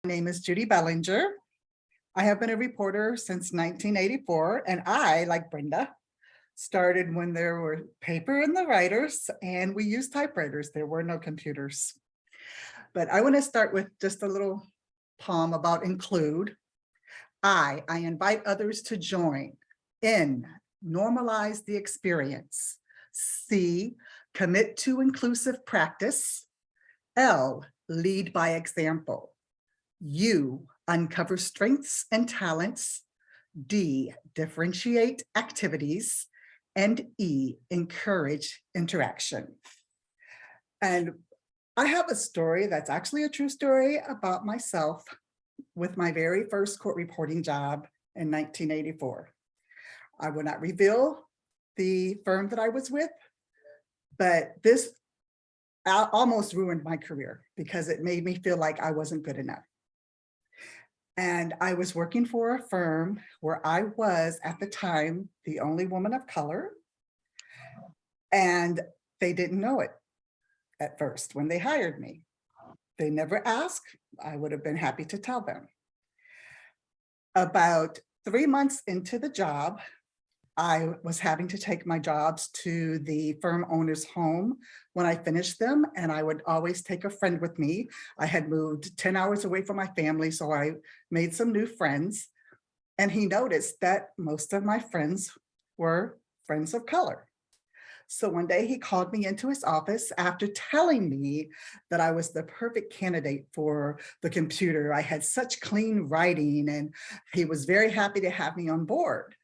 My name is Judy Bellinger. I have been a reporter since 1984, and I, like Brenda, started when there were paper in the writers and we used typewriters. There were no computers. But I want to start with just a little poem about include. I invite others to join. N, normalize the experience. C, commit to inclusive practice. L, lead by example. U, uncover strengths and talents. D, differentiate activities. And E, encourage interaction. And I have a story that's actually a true story about myself with my very first court reporting job in 1984. I will not reveal the firm that I was with, but this almost ruined my career because it made me feel like I wasn't good enough. And I was working for a firm where I was at the time the only woman of color, and they didn't know it at first when they hired me. They never asked. I would have been happy to tell them. About 3 months into the job, I was having to take my jobs to the firm owner's home when I finished them, and I would always take a friend with me. I had moved 10 hours away from my family, so I made some new friends, and he noticed that most of my friends were friends of color. So one day he called me into his office after telling me that I was the perfect candidate for the computer. I had such clean writing, and he was very happy to have me on board.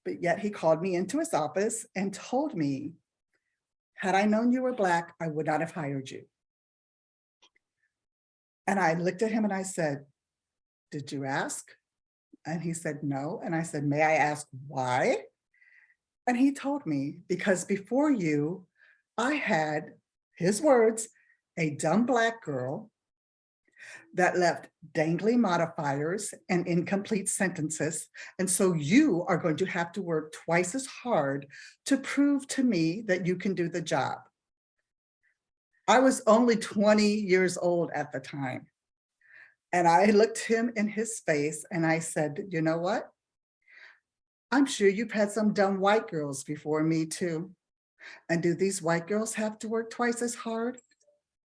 But yet he called me into his office and told me, had I known you were Black, I would not have hired you. And I looked at him and I said, did you ask? And he said, no. And I said, may I ask why? And he told me, because before you, I had, his words, a dumb Black girl that left dangling modifiers and incomplete sentences. And so you are going to have to work twice as hard to prove to me that you can do the job. I was only 20 years old at the time. And I looked him in his face and I said, you know what? I'm sure you've had some dumb white girls before me too. And do these white girls have to work twice as hard?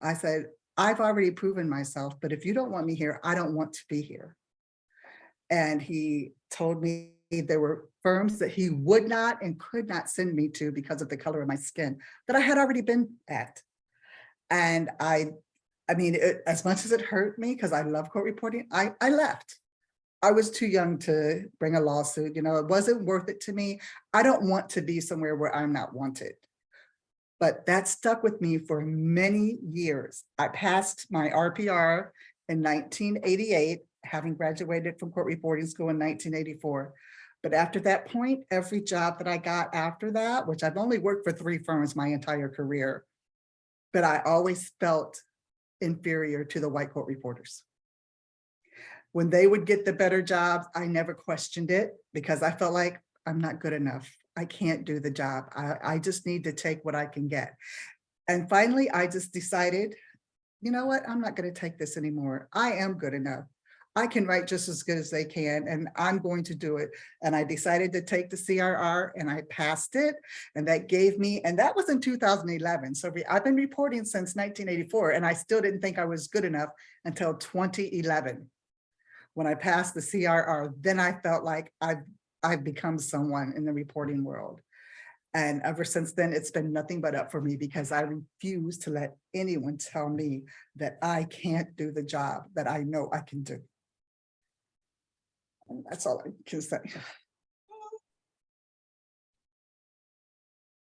I said, I've already proven myself, but if you don't want me here, I don't want to be here. And he told me there were firms that he would not and could not send me to because of the color of my skin that I had already been at. And I mean, as much as it hurt me, because I love court reporting, I left. I was too young to bring a lawsuit. You know, it wasn't worth it to me. I don't want to be somewhere where I'm not wanted. But that stuck with me for many years. I passed my RPR in 1988, having graduated from court reporting school in 1984. But after that point, every job that I got after that, which I've only worked for 3 firms my entire career, but I always felt inferior to the white court reporters. When they would get the better jobs, I never questioned it because I felt like I'm not good enough. I can't do the job. I just need to take what I can get. And finally, I just decided, you know what? I'm not going to take this anymore. I am good enough. I can write just as good as they can, and I'm going to do it. And I decided to take the CRR and I passed it. And that gave me, and that was in 2011. So I've been reporting since 1984, and I still didn't think I was good enough until 2011. When I passed the CRR, then I felt like I've become someone in the reporting world. And ever since then, it's been nothing but up for me because I refuse to let anyone tell me that I can't do the job that I know I can do. And that's all I can say.